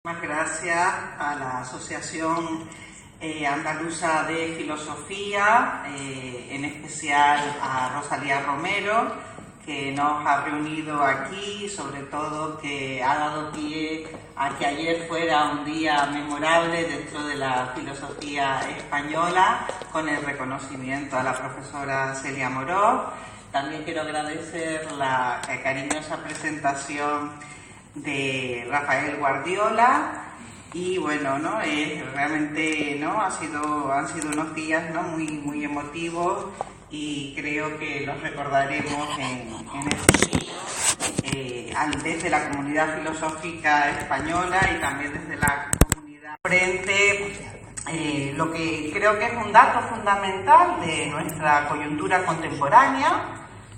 Muchas gracias a la Asociación Andaluza de Filosofía, en especial a Rosalía Romero, que nos ha reunido aquí, sobre todo que ha dado pie a que ayer fuera un día memorable dentro de la filosofía española, con el reconocimiento a la profesora Celia Morós. También quiero agradecer la cariñosa presentación de Rafael Guardiola y bueno, ¿no? Realmente, ¿no? Han sido unos días, ¿no? muy emotivos, y creo que los recordaremos desde la comunidad filosófica española y también desde la comunidad frente lo que creo que es un dato fundamental de nuestra coyuntura contemporánea,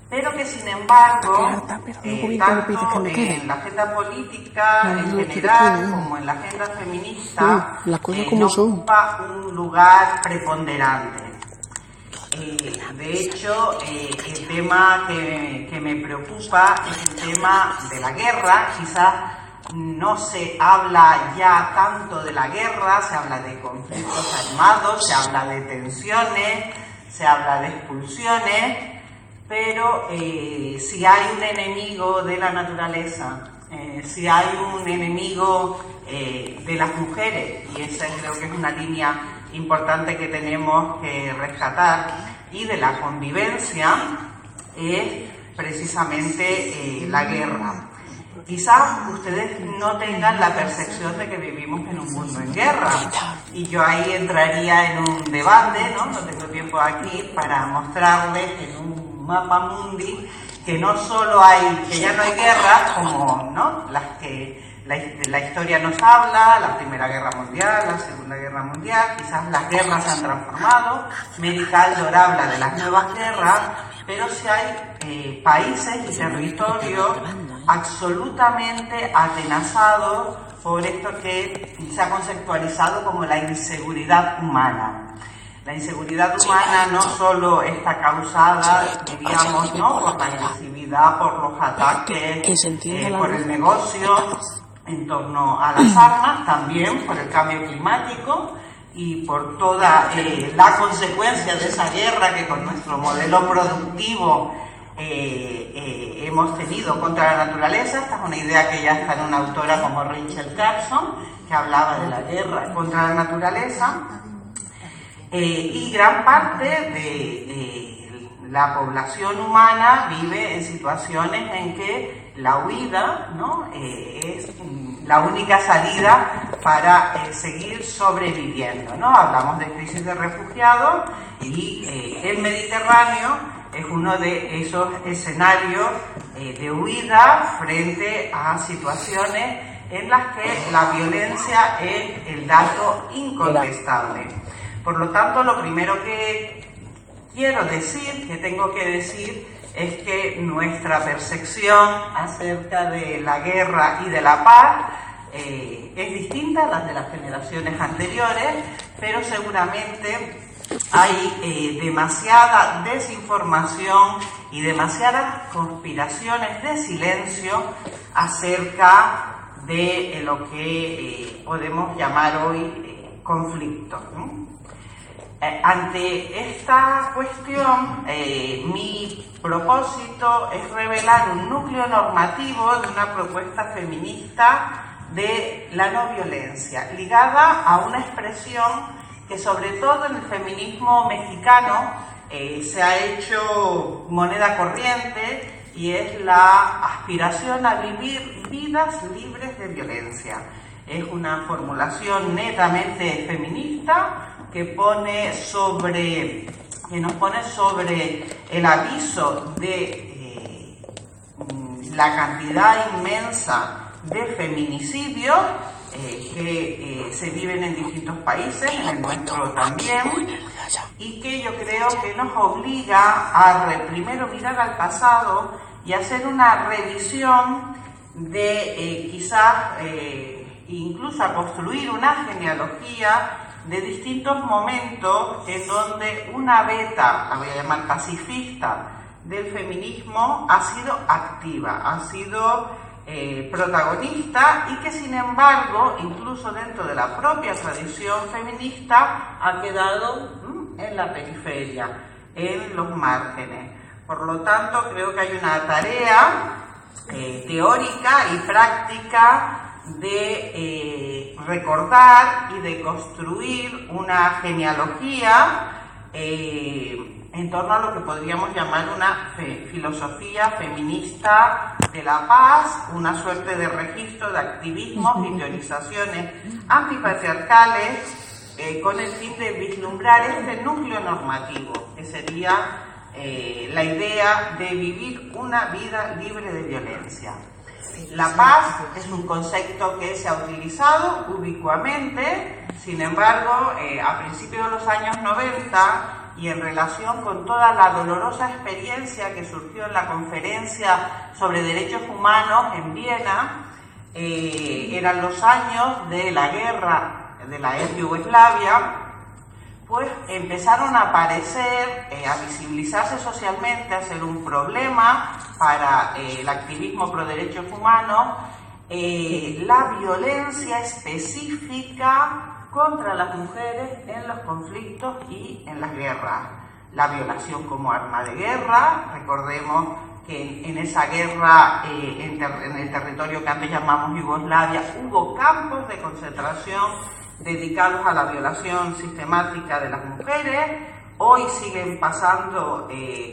pero que sin embargo, tanto en la agenda política en general como en la agenda feminista, ocupa un lugar preponderante. De hecho, el tema que me preocupa es el tema de la guerra. Quizás no se habla ya tanto de la guerra, se habla de conflictos armados, se habla de tensiones, se habla de expulsiones, pero si hay un enemigo de la naturaleza, si hay un enemigo de las mujeres, y esa creo que es una línea importante que tenemos que rescatar, y de la convivencia, es precisamente la guerra. Quizás ustedes no tengan la percepción de que vivimos en un mundo en guerra, y yo ahí entraría en un debate, ¿no? No tengo tiempo aquí para mostrarles en un mapa mundi que no solo hay, que ya no hay guerras como, ¿no?, las que la historia nos habla, la Primera Guerra Mundial, la Segunda Guerra Mundial. Quizás las guerras se han transformado, Mérica Aldor habla de las nuevas guerras, pero sí hay países y territorios absolutamente atenazados por esto que se ha conceptualizado como la inseguridad humana. La inseguridad humana no solo está causada, diríamos, ¿no?, por la agresividad, por los ataques, por el negocio en torno a las armas, también por el cambio climático y por toda la consecuencia de esa guerra que con nuestro modelo productivo hemos tenido contra la naturaleza. Esta es una idea que ya está en una autora como Rachel Carson, que hablaba de la guerra contra la naturaleza. Y gran parte de la población humana vive en situaciones en que la huida, ¿no?, es la única salida para seguir sobreviviendo, ¿no? Hablamos de crisis de refugiados y el Mediterráneo es uno de esos escenarios de huida frente a situaciones en las que la violencia es el dato incontestable. Por lo tanto, lo primero que tengo que decir, es que nuestra percepción acerca de la guerra y de la paz es distinta a las de las generaciones anteriores, pero seguramente hay demasiada desinformación y demasiadas conspiraciones de silencio acerca de lo que podemos llamar hoy conflicto, ¿no? Ante esta cuestión, mi propósito es revelar un núcleo normativo de una propuesta feminista de la no violencia, ligada a una expresión que sobre todo en el feminismo mexicano se ha hecho moneda corriente, y es la aspiración a vivir vidas libres de violencia. Es una formulación netamente feminista que nos pone sobre el aviso de la cantidad inmensa de feminicidios que se viven en distintos países, en el nuestro también, y que yo creo que nos obliga a primero mirar al pasado y hacer una revisión de quizás incluso a construir una genealogía de distintos momentos en donde una beta, la voy a llamar pacifista, del feminismo ha sido activa, ha sido protagonista y que sin embargo, incluso dentro de la propia tradición feminista, ha quedado en la periferia, en los márgenes. Por lo tanto, creo que hay una tarea teórica y práctica de recordar y de construir una genealogía en torno a lo que podríamos llamar una filosofía feminista de la paz, una suerte de registro de activismos y teorizaciones antipatriarcales con el fin de vislumbrar este núcleo normativo, que sería la idea de vivir una vida libre de violencia. La paz es un concepto que se ha utilizado ubicuamente, sin embargo, a principios de los años 90 y en relación con toda la dolorosa experiencia que surgió en la conferencia sobre derechos humanos en Viena, eran los años de la guerra de la ex Yugoslavia, pues empezaron a aparecer, a visibilizarse socialmente, a ser un problema para el activismo pro derechos humanos, la violencia específica contra las mujeres en los conflictos y en las guerras. La violación como arma de guerra, recordemos que en esa guerra, en el territorio que antes llamamos Yugoslavia, hubo campos de concentración dedicados a la violación sistemática de las mujeres. Hoy siguen pasando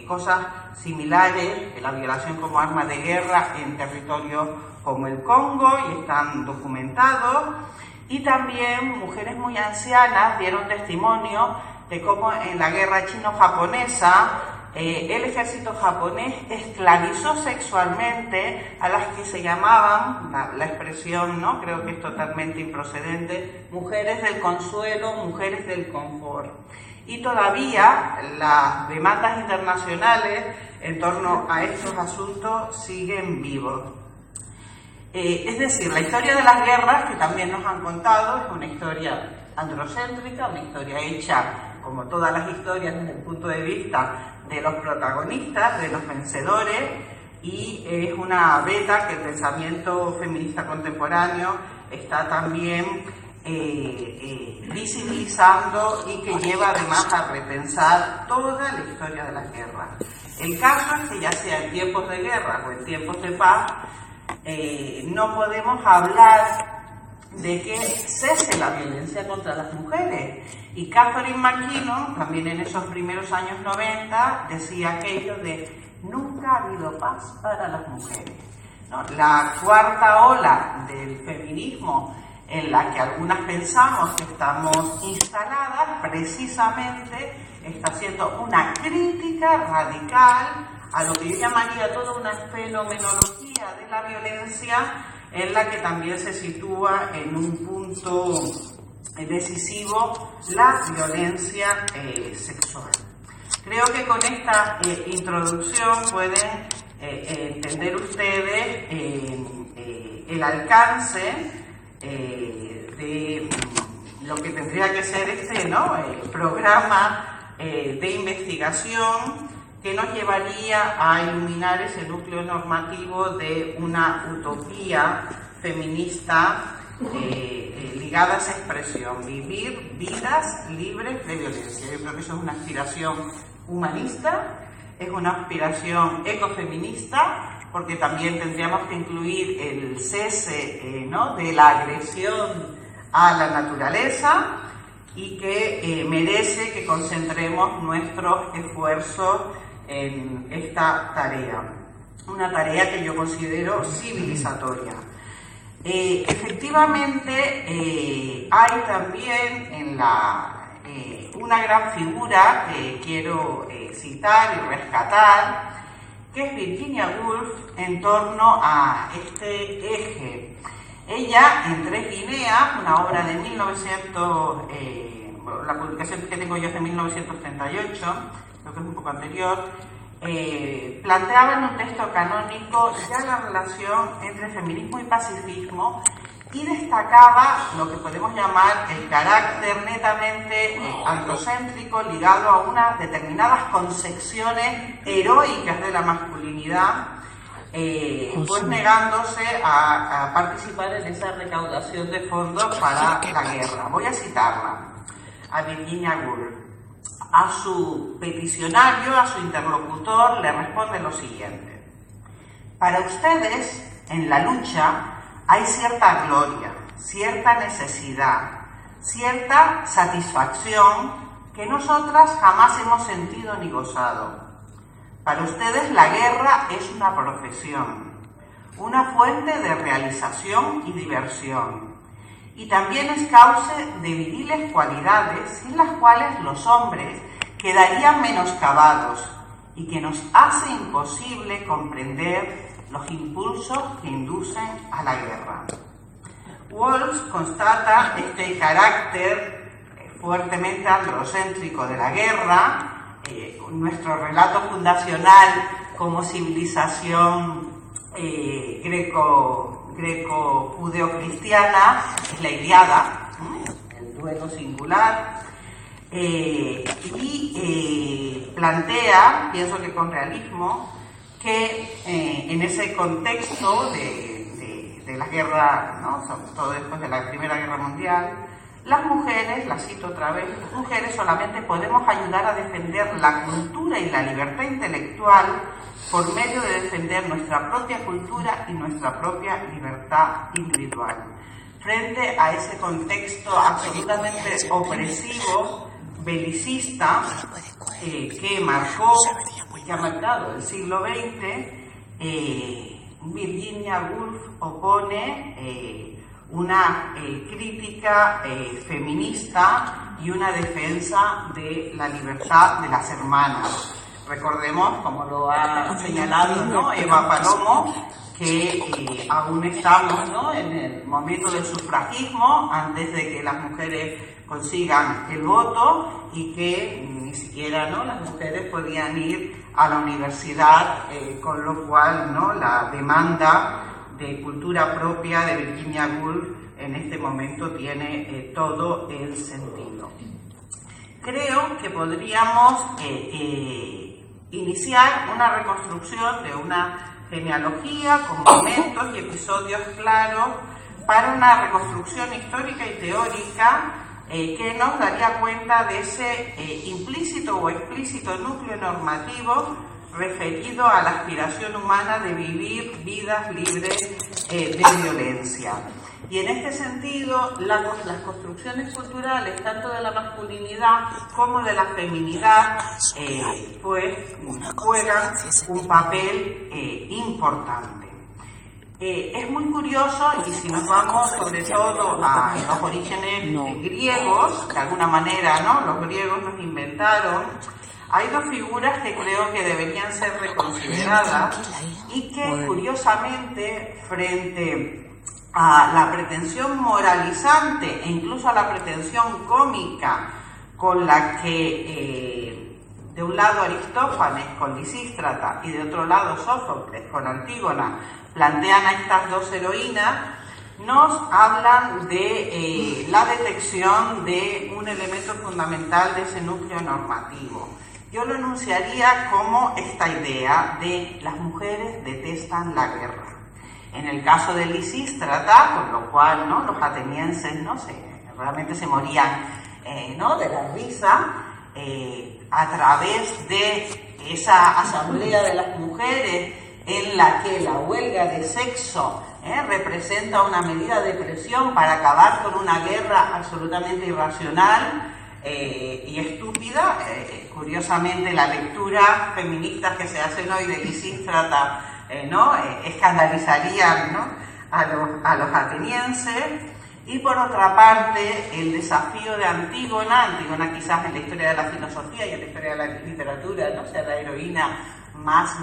cosas similares, la violación como arma de guerra en territorios como el Congo, y están documentados. Y también mujeres muy ancianas dieron testimonio de cómo en la guerra chino-japonesa el ejército japonés esclavizó sexualmente a las que se llamaban, la expresión, ¿no?, creo que es totalmente improcedente, mujeres del consuelo, mujeres del confort. Y todavía las demandas internacionales en torno a estos asuntos siguen vivos. Es decir, la historia de las guerras, que también nos han contado, es una historia androcéntrica, una historia hecha, como todas las historias, desde el punto de vista de los protagonistas, de los vencedores, y es una beta que el pensamiento feminista contemporáneo está también visibilizando y que lleva además a repensar toda la historia de las guerras. El caso es que ya sea en tiempos de guerra o en tiempos de paz, no podemos hablar de que cese la violencia contra las mujeres. Y Catherine McKinnon, también en esos primeros años 90, decía aquello de nunca ha habido paz para las mujeres, ¿no? La cuarta ola del feminismo, en la que algunas pensamos que estamos instaladas, precisamente está haciendo una crítica radical a lo que yo llamaría toda una fenomenología de la violencia, en la que también se sitúa en un punto decisivo la violencia sexual. Creo que con esta introducción pueden entender ustedes el alcance de lo que tendría que ser programa de investigación que nos llevaría a iluminar ese núcleo normativo de una utopía feminista ligada a esa expresión, vivir vidas libres de violencia. Yo creo que eso es una aspiración humanista, es una aspiración ecofeminista, porque también tendríamos que incluir el cese de la agresión a la naturaleza, y que merece que concentremos nuestros esfuerzos en esta tarea, una tarea que yo considero civilizatoria. Efectivamente, hay también en una gran figura que quiero citar y rescatar, que es Virginia Woolf, en torno a este eje. Ella, en Tres Guineas, una obra de 1900, la publicación que tengo yo es de 1938, creo que es un poco anterior, planteaba en un texto canónico ya la relación entre feminismo y pacifismo, y destacaba lo que podemos llamar el carácter netamente androcéntrico, ligado a unas determinadas concepciones heroicas de la masculinidad, pues negándose a participar en esa recaudación de fondos para la guerra. Voy a citarla, a Virginia Woolf. A su peticionario, a su interlocutor, le responde lo siguiente: para ustedes, en la lucha, hay cierta gloria, cierta necesidad, cierta satisfacción que nosotras jamás hemos sentido ni gozado. Para ustedes la guerra es una profesión, una fuente de realización y diversión, y también es causa de viriles cualidades sin las cuales los hombres quedarían menoscabados y que nos hace imposible comprender los impulsos que inducen a la guerra. Woolf constata este carácter fuertemente androcéntrico de la guerra. Nuestro relato fundacional como civilización greco-judeo-cristiana es la Ilíada, el duelo singular, y plantea, pienso que con realismo, que en ese contexto de la guerra, ¿no?, sobre todo después de la Primera Guerra Mundial, las mujeres, la cito otra vez, las mujeres solamente podemos ayudar a defender la cultura y la libertad intelectual por medio de defender nuestra propia cultura y nuestra propia libertad individual. Frente a ese contexto absolutamente opresivo, belicista, que marcó y que ha marcado el siglo XX, Virginia Woolf opone una crítica feminista y una defensa de la libertad de las hermanas. Recordemos, como lo ha señalado, ¿no?, Eva Palomo, que aún estamos, ¿no?, en el momento del sufragismo, antes de que las mujeres consigan el voto, y que ni siquiera, ¿no?, las mujeres podían ir a la universidad, con lo cual, ¿no?, la demanda de cultura propia de Virginia Woolf en este momento tiene todo el sentido. Creo que podríamos iniciar una reconstrucción de una genealogía con momentos y episodios claros para una reconstrucción histórica y teórica que nos daría cuenta de ese implícito o explícito núcleo normativo referido a la aspiración humana de vivir vidas libres de violencia. Y en este sentido, las construcciones culturales, tanto de la masculinidad como de la feminidad, pues juegan un papel importante. Es muy curioso, y si nos vamos sobre todo a los orígenes griegos, de alguna manera, ¿no?, los griegos nos inventaron. Hay dos figuras que creo que deberían ser reconsideradas y que, curiosamente, frente a la pretensión moralizante e incluso a la pretensión cómica con la que, de un lado Aristófanes con Lisístrata y de otro lado Sófocles con Antígona, plantean a estas dos heroínas, nos hablan de la detección de un elemento fundamental de ese núcleo normativo. Yo lo enunciaría como esta idea de las mujeres detestan la guerra. En el caso de Lisístrata, con lo cual, ¿no?, los atenienses, ¿no?, realmente se morían, ¿no?, de la risa, a través de esa asamblea de las mujeres en la que la huelga de sexo representa una medida de presión para acabar con una guerra absolutamente irracional y estúpida. Curiosamente, la lectura feminista que se hacen hoy de Lisístrata escandalizarían, ¿no?, a los atenienses. Y por otra parte, el desafío de Antígona quizás en la historia de la filosofía y en la historia de la literatura, ¿no?, sea la heroína más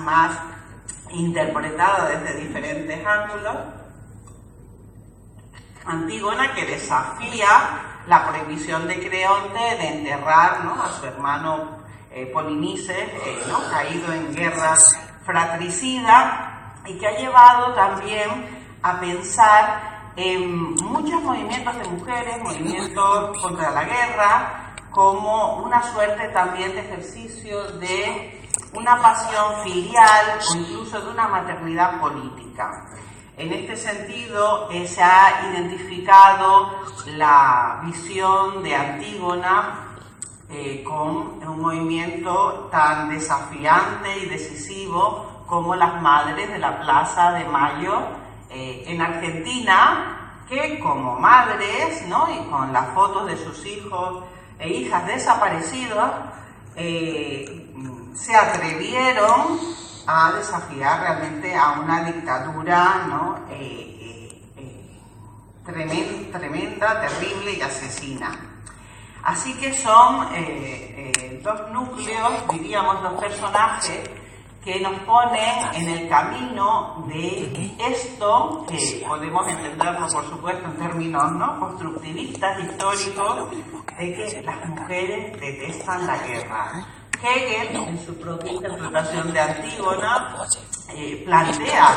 interpretada desde diferentes ángulos. Antígona, que desafía la prohibición de Creonte de enterrar, ¿no?, a su hermano Polinices, caído en guerras fratricidas, y que ha llevado también a pensar en muchos movimientos de mujeres, movimientos contra la guerra, como una suerte también de ejercicio de una pasión filial o incluso de una maternidad política. En este sentido, se ha identificado la visión de Antígona con un movimiento tan desafiante y decisivo como las Madres de la Plaza de Mayo en Argentina, que como madres, ¿no?, y con las fotos de sus hijos e hijas desaparecidos, se atrevieron a desafiar realmente a una dictadura, ¿no?, tremenda, terrible y asesina. Así que son dos núcleos, diríamos, dos personajes que nos ponen en el camino de esto, que podemos entenderlo, por supuesto, en términos, ¿no?, constructivistas, históricos, de que las mujeres detestan la guerra. Hegel, en su propia interpretación de Antígona, plantea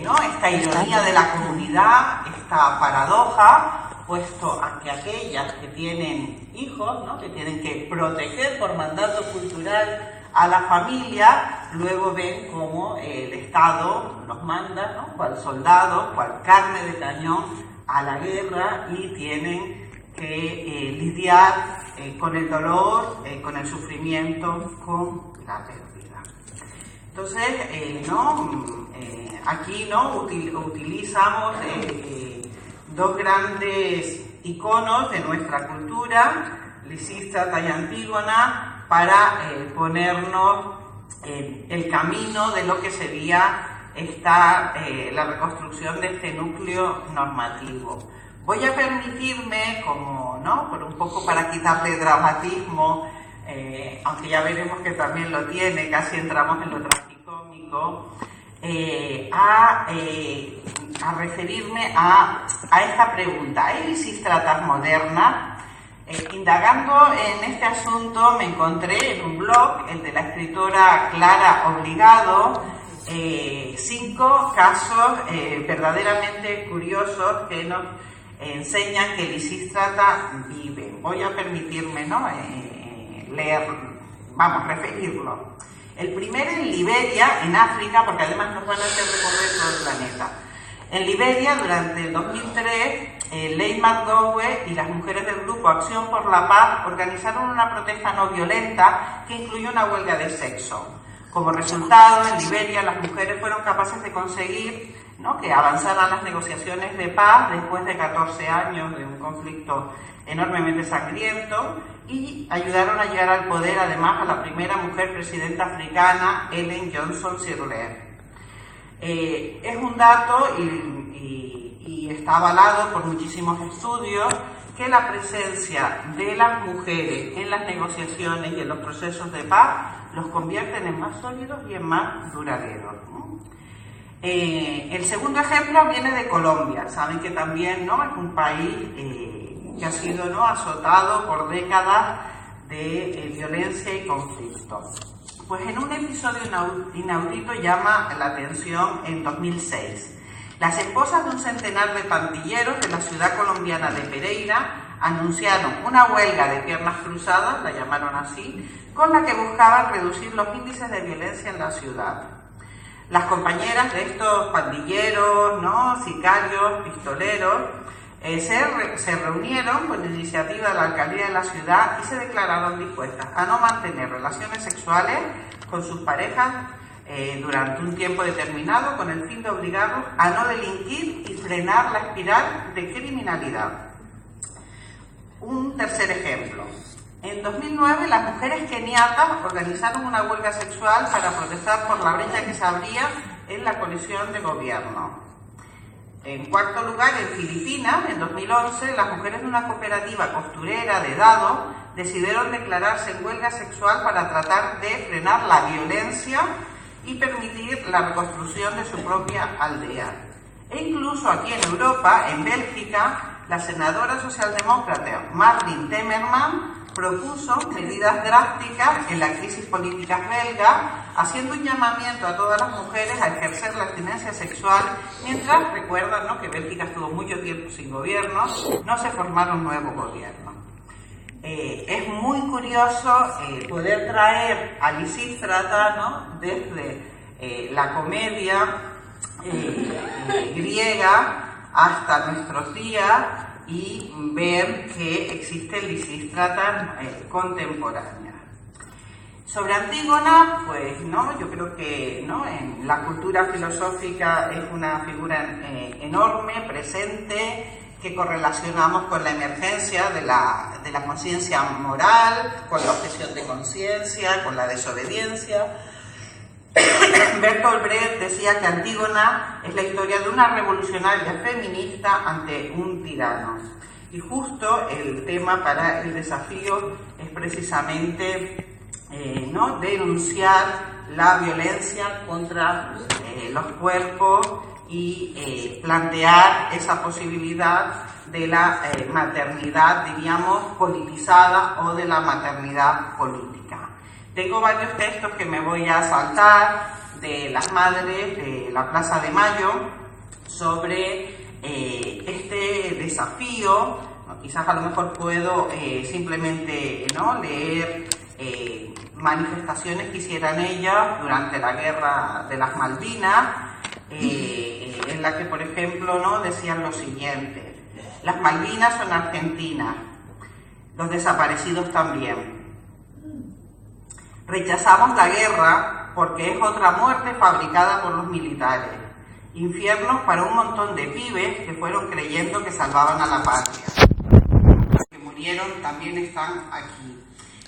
¿no?, esta ironía de la comunidad, esta paradoja, puesto a que aquellas que tienen hijos, ¿no?, que tienen que proteger por mandato cultural a la familia, luego ven cómo el Estado los manda, ¿no?, cual soldado, cual carne de cañón, a la guerra, y tienen que lidiar con el dolor, con el sufrimiento, con la pérdida. Entonces, aquí, ¿no?, utilizamos dos grandes iconos de nuesra cultura, Lisístrata y Antígona, para ponernos el camino de lo que sería la reconstrucción de este núcleo normativo. Voy a permitirme, como, ¿no?, por un poco para quitarle dramatismo, aunque ya veremos que también lo tiene, casi entramos en lo tragicómico, a referirme a esta pregunta. ¿Hay lisístratas modernas? Indagando en este asunto me encontré en un blog, el de la escritora Clara Obligado, 5 casos verdaderamente curiosos que nos enseñan que Lisístrata vive. Voy a permitirme, ¿no?, referirlo. El primero en Liberia, en África, porque además nos van a hacer recorrer todo el planeta. En Liberia, durante el 2003, Leigh McDowell y las mujeres del grupo Acción por la Paz organizaron una protesta no violenta que incluyó una huelga de sexo. Como resultado, en Liberia las mujeres fueron capaces de conseguir, ¿no?, que avanzaran las negociaciones de paz después de 14 años de un conflicto enormemente sangriento, y ayudaron a llegar al poder además a la primera mujer presidenta africana, Ellen Johnson Sirleaf. Es un dato y está avalado por muchísimos estudios que la presencia de las mujeres en las negociaciones y en los procesos de paz los convierten en más sólidos y en más duraderos, ¿no? El segundo ejemplo viene de Colombia. Saben que también, ¿no?, es un país que ha sido, ¿no?, azotado por décadas de violencia y conflicto. Pues en un episodio inaudito llama la atención en 2006. Las esposas de un centenar de pandilleros de la ciudad colombiana de Pereira anunciaron una huelga de piernas cruzadas, la llamaron así, con la que buscaban reducir los índices de violencia en la ciudad. Las compañeras de estos pandilleros, ¿no?, sicarios, pistoleros, se reunieron con iniciativa de la alcaldía de la ciudad y se declararon dispuestas a no mantener relaciones sexuales con sus parejas durante un tiempo determinado, con el fin de obligarlos a no delinquir y frenar la espiral de criminalidad. Un tercer ejemplo. En 2009, las mujeres keniatas organizaron una huelga sexual para protestar por la brecha que se abría en la coalición de gobierno. En cuarto lugar, en Filipinas, en 2011, las mujeres de una cooperativa costurera de Dado decidieron declararse en huelga sexual para tratar de frenar la violencia y permitir la reconstrucción de su propia aldea. E incluso aquí en Europa, en Bélgica, la senadora socialdemócrata Marleen Temmerman propuso medidas drásticas en la crisis política belga, haciendo un llamamiento a todas las mujeres a ejercer la abstinencia sexual, mientras, recuerdan, ¿no?, que Bélgica estuvo mucho tiempo sin gobierno, no se formaron nuevos gobiernos. es muy curioso poder traer a Lisístrata, ¿no?, desde la comedia griega hasta nuestros días y ver que existe Lisístrata contemporánea. Sobre Antígona, pues no, yo creo que ¿no?, en la cultura filosófica es una figura enorme, presente, que correlacionamos con la emergencia de la conciencia moral, con la objeción de conciencia, con la desobediencia. Bertolt Brecht decía que Antígona es la historia de una revolucionaria feminista ante un tirano. Y justo el tema para el desafío es precisamente ¿no?, denunciar la violencia contra los cuerpos y plantear esa posibilidad de la maternidad, diríamos, politizada o de la maternidad política. Tengo varios textos que me voy a saltar de las madres de la Plaza de Mayo sobre este desafío. Quizás a lo mejor puedo simplemente ¿no?, leer manifestaciones que hicieran ellas durante la guerra de las Malvinas, en la que, por ejemplo, ¿no?, decían lo siguiente: las Malvinas son argentinas, los desaparecidos también. Rechazamos la guerra porque es otra muerte fabricada por los militares, infiernos para un montón de pibes que fueron creyendo que salvaban a la patria. Los que murieron también están aquí.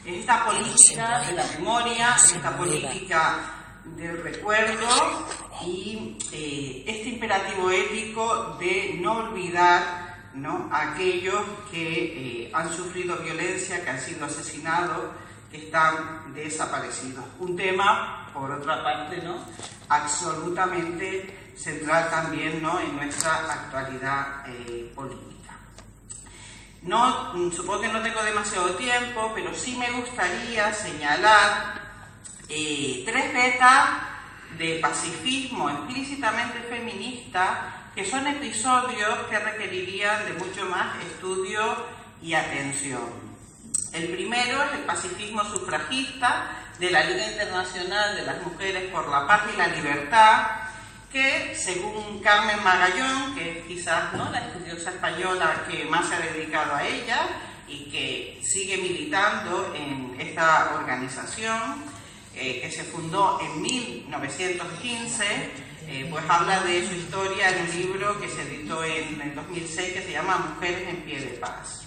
Esta política de la memoria, esta política del recuerdo y este imperativo ético de no olvidar, ¿no?, a aquellos que han sufrido violencia, que han sido asesinados, que están desaparecidos. Un tema, por otra parte, ¿no?, absolutamente central también, ¿no?, en nuestra actualidad política. No, supongo que no tengo demasiado tiempo, pero sí me gustaría señalar 3 vetas de pacifismo explícitamente feminista, que son episodios que requerirían de mucho más estudio y atención. El primero es el pacifismo sufragista de la Liga Internacional de las Mujeres por la Paz y la Libertad, que según Carmen Magallón, que es quizás, ¿no?, la estudiosa española que más se ha dedicado a ella y que sigue militando en esta organización, que se fundó en 1915, pues habla de su historia en un libro que se editó en el 2006 que se llama Mujeres en pie de paz.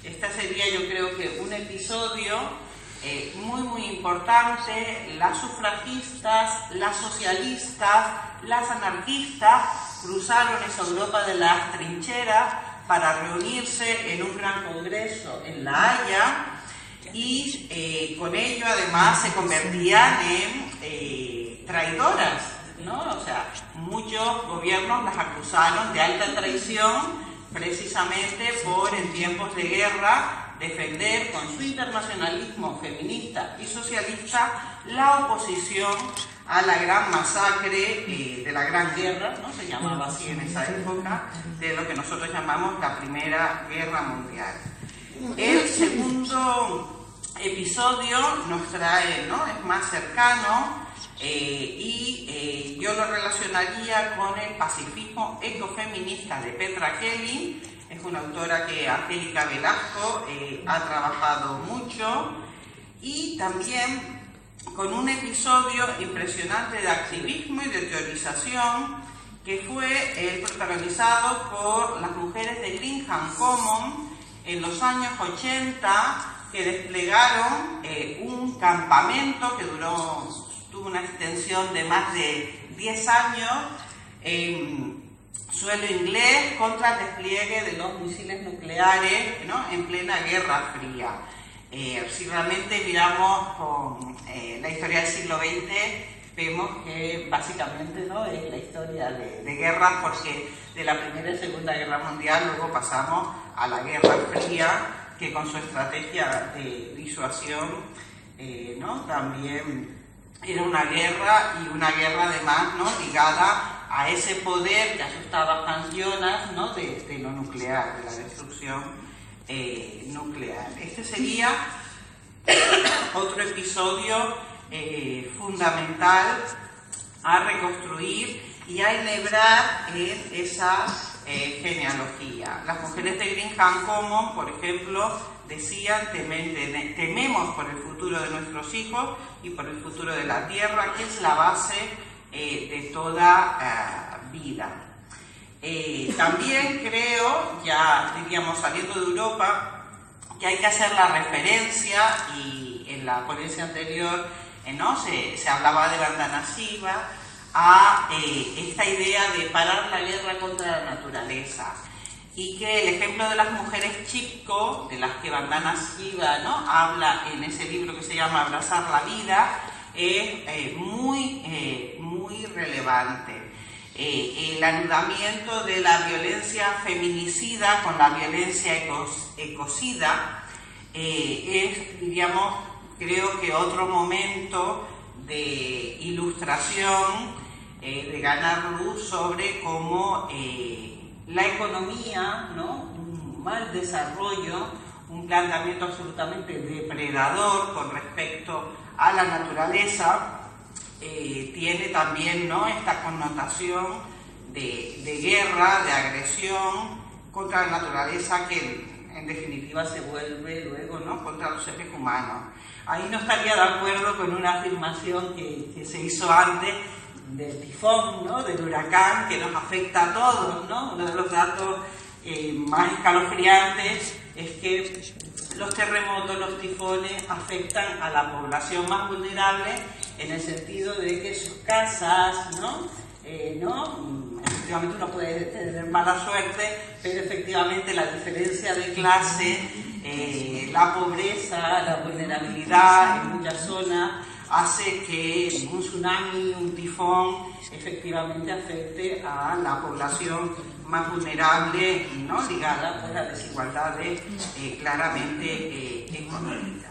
Esta sería, yo creo que un episodio muy importante. Las sufragistas, las socialistas, las anarquistas cruzaron esa Europa de las trincheras para reunirse en un gran congreso en La Haya y con ello además se convertían en traidoras, ¿no? O sea, muchos gobiernos las acusaron de alta traición precisamente por, en tiempos de guerra, defender con su internacionalismo feminista y socialista la oposición a la gran masacre de la Gran Guerra, ¿no?, se llamaba así en esa época, de lo que nosotros llamamos la Primera Guerra Mundial. El segundo episodio nos trae, ¿no?, es más cercano y yo lo relacionaría con el pacifismo ecofeminista de Petra Kelly. Es una autora que Angélica Velasco ha trabajado mucho, y también con un episodio impresionante de activismo y de teorización que fue protagonizado por las mujeres de Greenham Common en los años 80, que desplegaron un campamento que tuvo una extensión de más de 10 años en suelo inglés contra el despliegue de los misiles nucleares, ¿no?, en plena Guerra Fría. Si realmente miramos con la historia del siglo XX, vemos que básicamente, ¿no?, es la historia de guerras, porque de la Primera y Segunda Guerra Mundial luego pasamos a la Guerra Fría, que con su estrategia de disuasión ¿no?, también era una guerra, y una guerra además, ¿no?, ligada a ese poder que asustaba a Hans Jonas, ¿no?, de lo nuclear, de la destrucción nuclear. Este sería otro episodio fundamental a reconstruir y a enhebrar en esa genealogía. Las mujeres de Greenham Commons, por ejemplo, decían: tememos por el futuro de nuestros hijos y por el futuro de la tierra, que es la base de toda vida. También creo, ya diríamos saliendo de Europa, que hay que hacer la referencia, y en la ponencia anterior se hablaba de Vandana Shiva, a esta idea de parar la guerra contra la naturaleza, y que el ejemplo de las mujeres Chipko, de las que Vandana Shiva habla en ese libro que se llama Abrazar la vida, es muy relevante. El anudamiento de la violencia feminicida con la violencia ecocida es, diríamos, creo que otro momento de ilustración, de ganar luz sobre cómo la economía, un mal desarrollo, un planteamiento absolutamente depredador con respecto a la naturaleza, tiene también esta connotación de guerra, de agresión contra la naturaleza, que en definitiva se vuelve luego contra los seres humanos. Ahí no estaría de acuerdo con una afirmación que se hizo antes del tifón, del huracán, que nos afecta a todos, Uno de los datos más escalofriantes es que los terremotos, los tifones afectan a la población más vulnerable, en el sentido de que sus casas, efectivamente uno puede tener mala suerte, pero efectivamente la diferencia de clase, la pobreza, la vulnerabilidad en muchas zonas, hace que un tsunami, un tifón, efectivamente afecte a la población más vulnerable, ligada a desigualdades claramente económicas.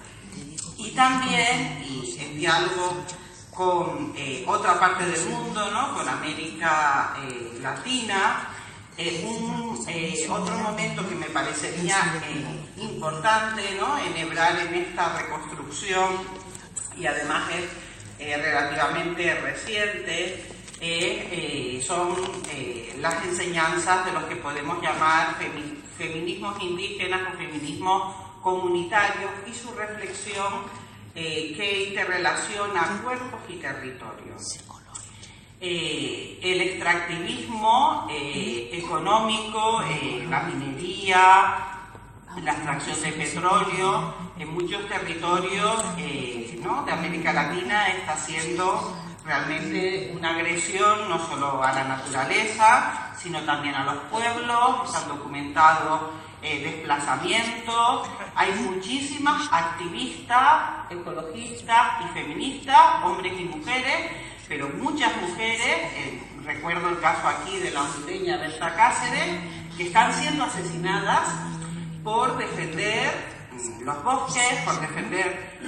Y también, y en diálogo con otra parte del mundo, con América Latina, otro momento que me parecería importante, enhebrar en esta reconstrucción, y además es relativamente reciente, son las enseñanzas de los que podemos llamar feminismos indígenas o feminismos comunitarios, y su reflexión que interrelaciona cuerpos y territorios. El extractivismo económico, la minería, la extracción de petróleo en muchos territorios de América Latina está siendo realmente una agresión no solo a la naturaleza, sino también a los pueblos. Están documentados desplazamientos. Hay muchísimas activistas, ecologistas y feministas, hombres y mujeres, pero muchas mujeres, recuerdo el caso aquí de la hondureña Berta Cáceres, que están siendo asesinadas por defender los bosques, por defender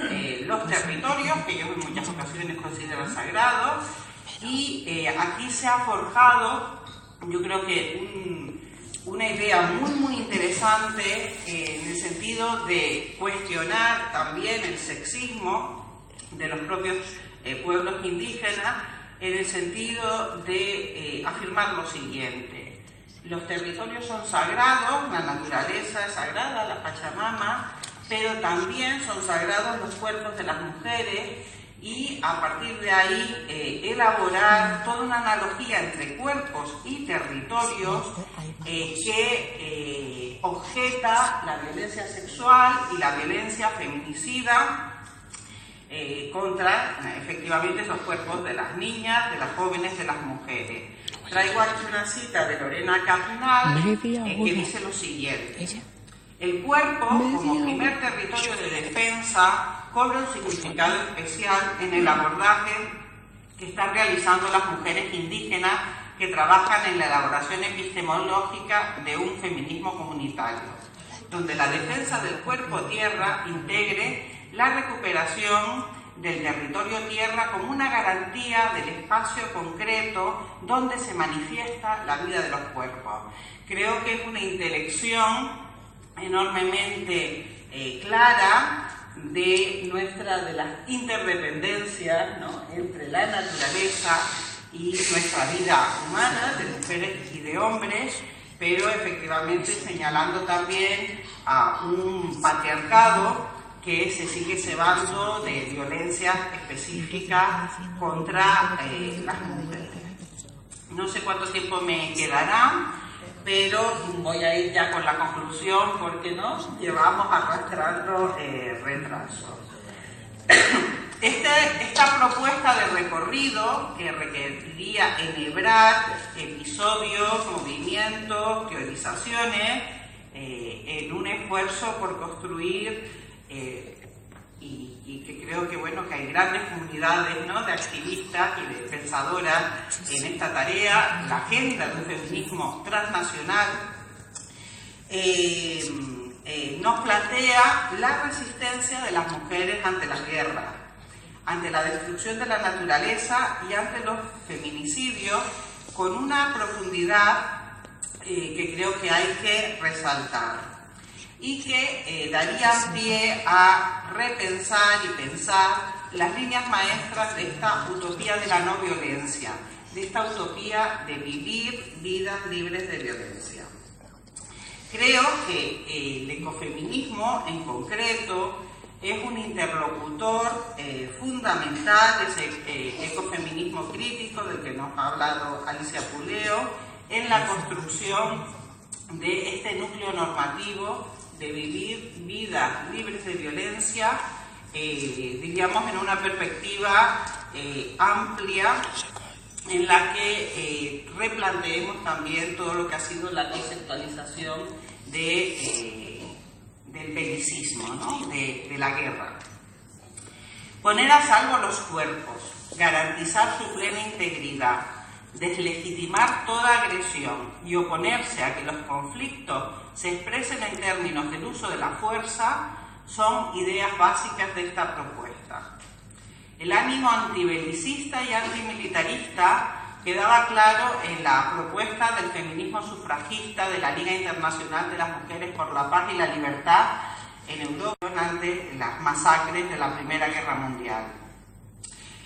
los territorios que ellos en muchas ocasiones consideran sagrados. Y aquí se ha forjado, yo creo que una idea muy interesante en el sentido de cuestionar también el sexismo de los propios pueblos indígenas, en el sentido de afirmar lo siguiente: los territorios son sagrados, la naturaleza es sagrada, la Pachamama, pero también son sagrados los cuerpos de las mujeres, y a partir de ahí elaborar toda una analogía entre cuerpos y territorios que objeta la violencia sexual y la violencia feminicida contra efectivamente esos cuerpos de las niñas, de las jóvenes, de las mujeres. Traigo aquí una cita de Lorena Capnal que dice lo siguiente: el cuerpo, como primer territorio de defensa, cobra un significado especial en el abordaje que están realizando las mujeres indígenas que trabajan en la elaboración epistemológica de un feminismo comunitario, donde la defensa del cuerpo tierra integre la recuperación del territorio tierra como una garantía del espacio concreto donde se manifiesta la vida de los cuerpos. Creo que es una intelección enormemente clara de las interdependencias, ¿no?, entre la naturaleza y nuestra vida humana, de mujeres y de hombres, pero efectivamente señalando también a un patriarcado que se sigue cebando de violencias específicas contra las mujeres. No sé cuánto tiempo me quedará, pero voy a ir ya con la conclusión porque nos llevamos arrastrando retrasos. Esta propuesta de recorrido, que requeriría enhebrar episodios, movimientos, teorizaciones, en un esfuerzo por construir, y que creo que, bueno, que hay grandes comunidades, ¿no?, de activistas y de pensadoras en esta tarea, la agenda de un feminismo transnacional, nos plantea la resistencia de las mujeres ante las guerras, ante la destrucción de la naturaleza y ante los feminicidios, con una profundidad que creo que hay que resaltar y que daría pie a repensar y pensar las líneas maestras de esta utopía de la no violencia, de esta utopía de vivir vidas libres de violencia. Creo que el ecofeminismo en concreto es un interlocutor fundamental, ese ecofeminismo crítico del que nos ha hablado Alicia Puleo, en la construcción de este núcleo normativo de vivir vidas libres de violencia, diríamos en una perspectiva amplia, en la que replanteemos también todo lo que ha sido la conceptualización del belicismo, ¿no?, de la guerra. Poner a salvo los cuerpos, garantizar su plena integridad, deslegitimar toda agresión y oponerse a que los conflictos se expresen en términos del uso de la fuerza son ideas básicas de esta propuesta. El ánimo antibelicista y antimilitarista quedaba claro en la propuesta del feminismo sufragista de la Liga Internacional de las Mujeres por la Paz y la Libertad en Europa ante las masacres de la Primera Guerra Mundial.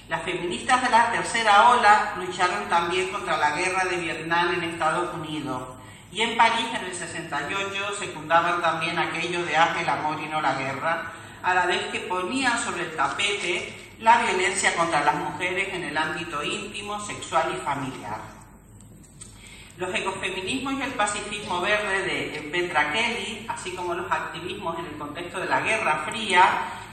Las feministas de la tercera ola lucharon también contra la guerra de Vietnam en Estados Unidos, y en París en el 68 secundaban también aquello de haz el amor y no la guerra, a la vez que ponían sobre el tapete la violencia contra las mujeres en el ámbito íntimo, sexual y familiar. Los ecofeminismos y el pacifismo verde de Petra Kelly, así como los activismos en el contexto de la Guerra Fría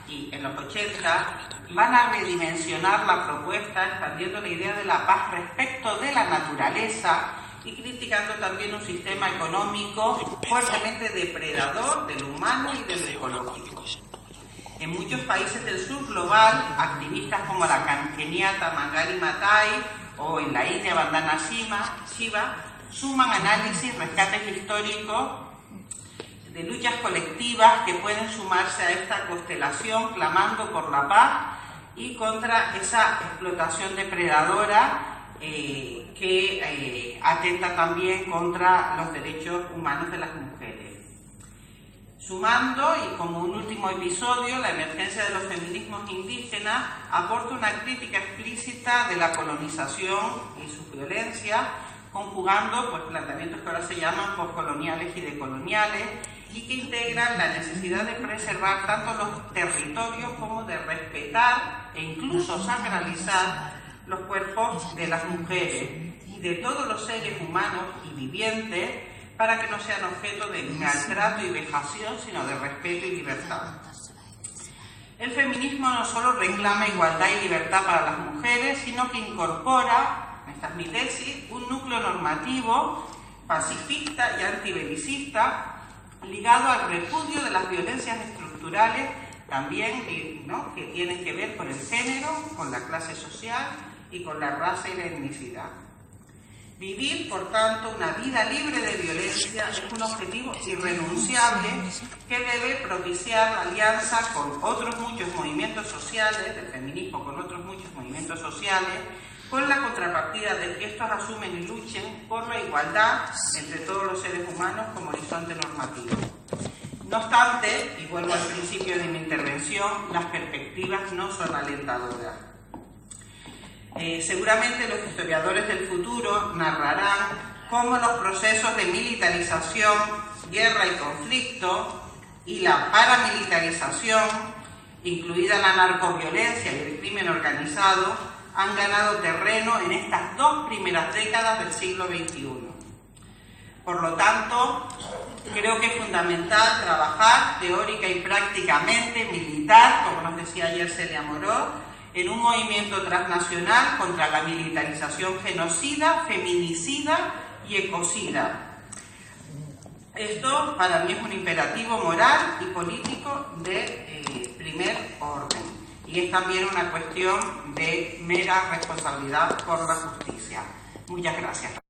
y en los 80, van a redimensionar la propuesta, expandiendo la idea de la paz respecto de la naturaleza y criticando también un sistema económico fuertemente depredador del humano y del ecológico. En muchos países del sur global, activistas como la keniata Mangari Maathai o en la India Vandana Shiva suman análisis, rescates históricos de luchas colectivas que pueden sumarse a esta constelación clamando por la paz y contra esa explotación depredadora que atenta también contra los derechos humanos de las mujeres. Sumando, y como un último episodio, la emergencia de los feminismos indígenas aporta una crítica explícita de la colonización y sus violencias, conjugando pues, planteamientos que ahora se llaman postcoloniales y decoloniales, y que integran la necesidad de preservar tanto los territorios como de respetar e incluso sacralizar los cuerpos de las mujeres y de todos los seres humanos y vivientes, para que no sean objeto de maltrato y vejación, sino de respeto y libertad. El feminismo no solo reclama igualdad y libertad para las mujeres, sino que incorpora, esta es mi tesis, un núcleo normativo pacifista y antibelicista ligado al repudio de las violencias estructurales, también, ¿no?, que tienen que ver con el género, con la clase social y con la raza y la etnicidad. Vivir, por tanto, una vida libre de violencia es un objetivo irrenunciable que debe propiciar la alianza con otros muchos movimientos sociales, del feminismo con otros muchos movimientos sociales, con la contrapartida de que estos asumen y luchen por la igualdad entre todos los seres humanos como horizonte normativo. No obstante, y vuelvo al principio de mi intervención, las perspectivas no son alentadoras. Seguramente los historiadores del futuro narrarán cómo los procesos de militarización, guerra y conflicto y la paramilitarización, incluida la narcoviolencia y el crimen organizado, han ganado terreno en estas 2 primeras décadas del siglo XXI. Por lo tanto, creo que es fundamental trabajar teórica y prácticamente, militar, como nos decía ayer Celia Moró, en un movimiento transnacional contra la militarización genocida, feminicida y ecocida. Esto para mí es un imperativo moral y político de primer orden. Y es también una cuestión de mera responsabilidad por la justicia. Muchas gracias.